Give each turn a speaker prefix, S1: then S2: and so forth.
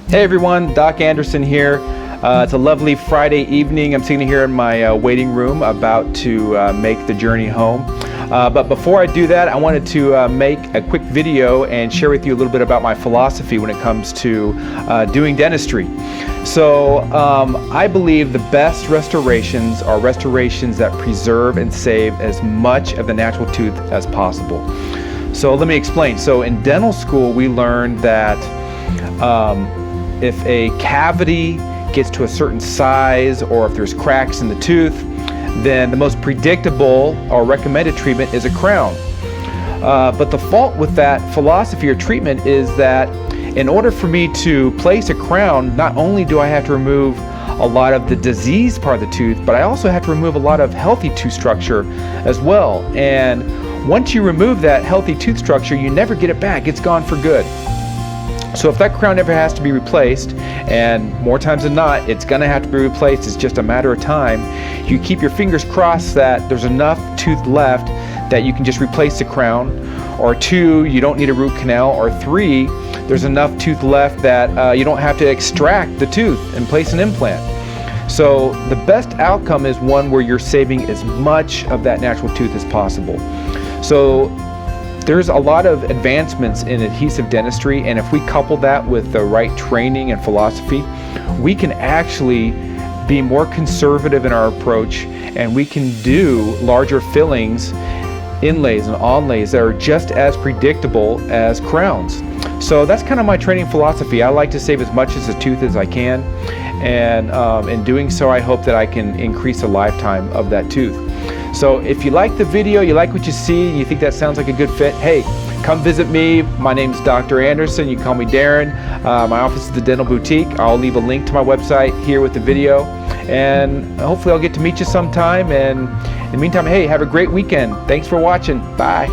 S1: Hey everyone, Doc Anderson here. It's a lovely Friday evening. I'm sitting here in my waiting room about to make the journey home. But before I do that, I wanted to make a quick video and share with you a little bit about my philosophy when it comes to doing dentistry. So I believe the best restorations are restorations that preserve and save as much of the natural tooth as possible. So let me explain. So in dental school, we learned that if a cavity gets to a certain size or if there's cracks in the tooth, then the most predictable or recommended treatment is a crown. But the fault with that philosophy or treatment is that in order for me to place a crown, not only do I have to remove a lot of the diseased part of the tooth, but I also have to remove a lot of healthy tooth structure as well. And once you remove that healthy tooth structure, you never get it back. It's gone for good. So if that crown ever has to be replaced, and more times than not, it's going to have to be replaced, it's just a matter of time, you keep your fingers crossed that there's enough tooth left that you can just replace the crown, or 2, you don't need a root canal, or 3, there's enough tooth left that you don't have to extract the tooth and place an implant. So the best outcome is one where you're saving as much of that natural tooth as possible. So there's a lot of advancements in adhesive dentistry, and if we couple that with the right training and philosophy, we can actually be more conservative in our approach, and we can do larger fillings, inlays and onlays that are just as predictable as crowns. So that's kind of my training philosophy. I like to save as much as the tooth as I can, and in doing so, I hope that I can increase the lifetime of that tooth. So if you like the video, you like what you see, and you think that sounds like a good fit, hey, come visit me. My name's Dr. Anderson. You can call me Darren. My office is the Dental Boutique. I'll leave a link to my website here with the video, and hopefully I'll get to meet you sometime. And in the meantime, hey, have a great weekend. Thanks for watching. Bye.